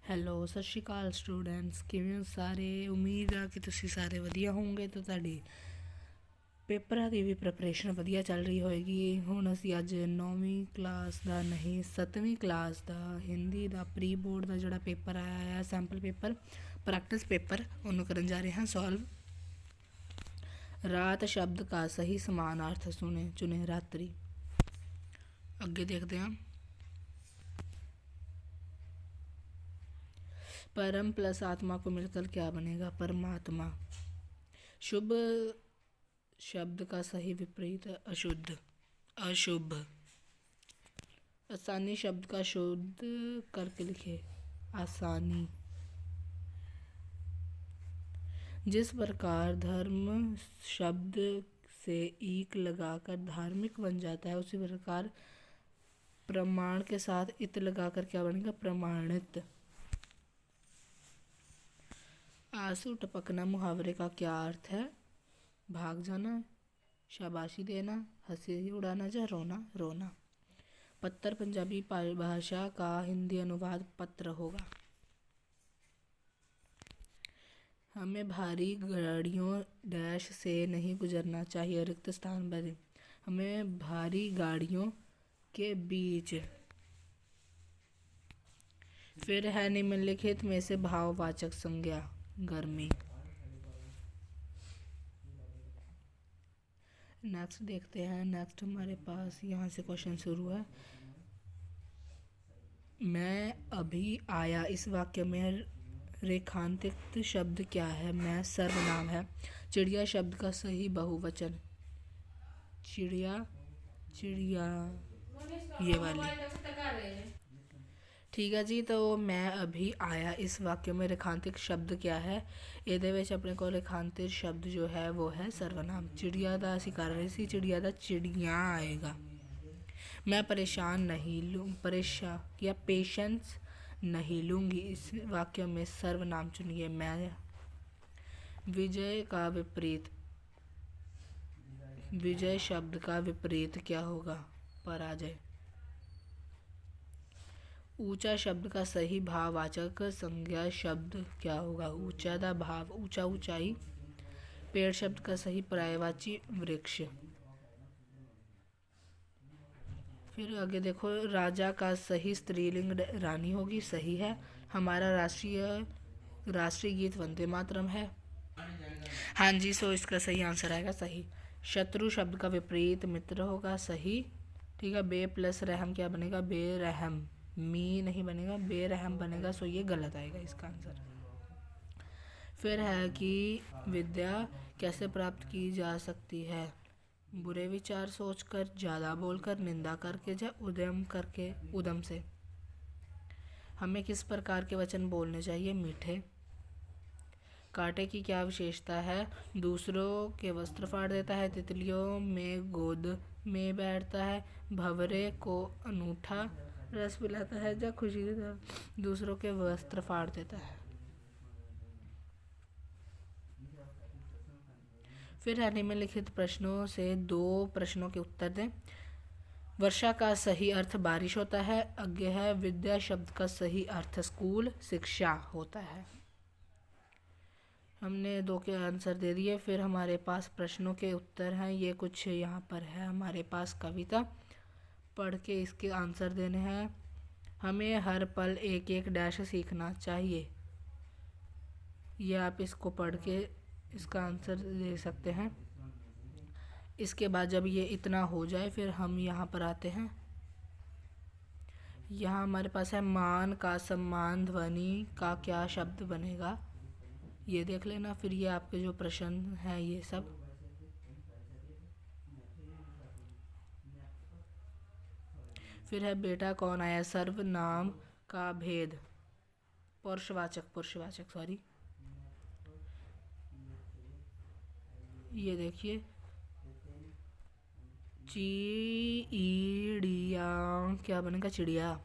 Hello ਸਤਿ ਸ਼੍ਰੀ ਅਕਾਲ students, ਕਿਵੇਂ ਹੋ ਸਾਰੇ। ਉਮੀਦ ਆ ਕਿ ਤੁਸੀਂ ਸਾਰੇ ਵਧੀਆ ਹੋਵੋਗੇ ਤੇ ਤੁਹਾਡੀ ਪੇਪਰਾਂ ਦੀ ਵੀ ਪ੍ਰੈਪਰੇਸ਼ਨ ਵਧੀਆ ਚੱਲ ਰਹੀ ਹੋਏਗੀ। ਹੁਣ ਅਸੀਂ ਅੱਜ 9ਵੀਂ ਕਲਾਸ ਦਾ ਨਹੀਂ 7ਵੀਂ ਕਲਾਸ ਦਾ ਹਿੰਦੀ ਦਾ ਪ੍ਰੀ ਬੋਰਡ ਦਾ ਜਿਹੜਾ ਪੇਪਰ ਆਇਆ ਹੈ, ਸੈਂਪਲ ਪੇਪਰ, ਪ੍ਰੈਕਟਿਸ ਪੇਪਰ, ਉਹਨੂੰ ਕਰਨ ਜਾ ਰਹੇ ਹਾਂ ਸੋਲਵ। ਰਾਤ ਸ਼ਬਦ का सही समानार्थ चुने रात्रि। ਅੱਗੇ ਦੇਖਦੇ ਹਾਂ। परम प्लस आत्मा को मिलकर क्या बनेगा? परमात्मा। शुभ शब्द का सही विपरीत अशुद्ध, अशुभ। आसानी शब्द का शुद्ध करके लिखे, आसानी। जिस प्रकार धर्म शब्द से ईक लगाकर धार्मिक बन जाता है, उसी प्रकार प्रमाण के साथ इत लगाकर क्या बनेगा? प्रमाणित। आंसू टपकना मुहावरे का क्या अर्थ है? भाग जाना, शाबाशी देना, हंसी उड़ाना या रोना रोना। पत्थर पंजाबी भाषा का हिंदी अनुवाद पत्र होगा। हमें भारी गाड़ियों डैश से नहीं गुजरना चाहिए, रिक्त स्थान भरें। हमें भारी गाड़ियों के बीच। फिर है निम्नलिखित में से भाववाचक संज्ञा, गर्मी। नेक्स्ट देखते हैं। नेक्स्ट हमारे पास यहाँ से क्वेश्चन शुरू है। मैं अभी आया, इस वाक्य में रेखांकित शब्द क्या है? मैं सर्वनाम है। चिड़िया शब्द का सही बहुवचन, चिड़िया, चिड़िया, ये वाली। ठीक है जी। तो मैं अभी आया, इस वाक्य में रेखांकित शब्द क्या है? ਇਹਦੇ ਵਿੱਚ ਆਪਣੇ ਕੋਲ रेखांकित शब्द जो है वो है सर्वनाम। चिड़िया ਦਾ ਅਸੀਂ ਕਰ ਰਹੇ ਸੀ, चिड़िया ਦਾ चिड़िया आएगा। मैं परेशान नहीं लूँ, परेशान या पेशेंस नहीं लूँगी, इस वाक्य में सर्वनाम चुनिए, मैं। विजय का विपरीत, विजय शब्द का विपरीत क्या होगा? पराजय। ऊंचा शब्द का सही भाववाचक संज्ञा शब्द क्या होगा? ऊंचा दा भाव ऊंचा, ऊंचाई। पेड़ शब्द का सही पर्यायवाची वृक्ष। फिर आगे देखो, राजा का सही स्त्रीलिंग रानी होगी, सही है। हमारा राष्ट्रीय गीत वंदे मातरम है। हाँ जी, सो इसका सही आंसर आएगा सही। शत्रु शब्द का विपरीत मित्र होगा, सही। ठीक है। बे प्लस रहम क्या बनेगा? बेरहम। मी नहीं बनेगा, बेरहम बनेगा, सो ये गलत आएगा इसका आंसर। फिर है कि विद्या कैसे प्राप्त की जा सकती है? बुरे विचार सोचकर, ज़्यादा बोलकर, निंदा करके या उद्यम से। हमें किस प्रकार के वचन बोलने चाहिए? मीठे। कांटे की क्या विशेषता है? दूसरों के वस्त्र फाड़ देता है, तितलियों में गोद में बैठता है, भंवरे को अनूठा रस पिलाता है, या खुशी दूसरों के वस्त्र फाड़ देता है। फिर है निम्नलिखित प्रश्नों से 2 प्रश्नों के उत्तर दें। वर्षा का सही अर्थ बारिश होता है। आगे है विद्या शब्द का सही अर्थ स्कूल, शिक्षा होता है। हमने 2 के आंसर दे दिए। फिर हमारे पास प्रश्नों के उत्तर हैं, ये कुछ यहाँ पर है हमारे पास कविता, पढ़ के इसके आंसर देने हैं। हमें हर पल एक एक डैश सीखना चाहिए, ये आप इसको पढ़ के इसका आंसर दे सकते हैं। इसके बाद जब ये इतना हो जाए फिर हम यहाँ पर आते हैं। यहाँ हमारे पास है मान का सम्मान ध्वनि का क्या शब्द बनेगा, ये देख लेना। फिर ये आपके जो प्रश्न हैं ये सब। फिर है बेटा कौन आया, सर्वनाम का भेद, पुरुषवाचक सॉरी। ये देखिए, चिड़िया क्या बनेगा? चिड़िया।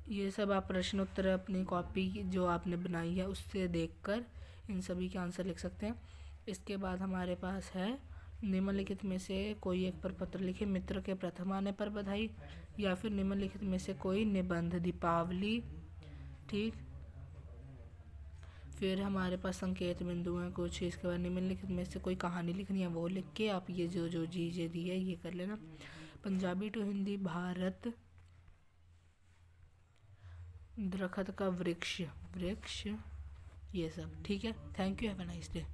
ये सब आप प्रश्न उत्तर अपनी कॉपी जो आपने बनाई है उससे देखकर इन सभी के आंसर लिख सकते हैं। इसके बाद हमारे पास है निम्नलिखित में से कोई एक पर पत्र लिखे। मित्र के प्रथम आने पर बधाई, या फिर निम्नलिखित में से कोई निबंध। दीपावली, ठीक। फिर हमारे पास संकेत बिंदु हैं कुछ। इसके बाद निम्नलिखित में से कोई कहानी लिखनी है, वो लिख के आप ये जो जो चीज़ें दी है ये कर लेना। पंजाबी टू हिंदी, भारत दरख्त का वृक्ष, वृक्ष, ये सब ठीक है। Thank you, have a nice day.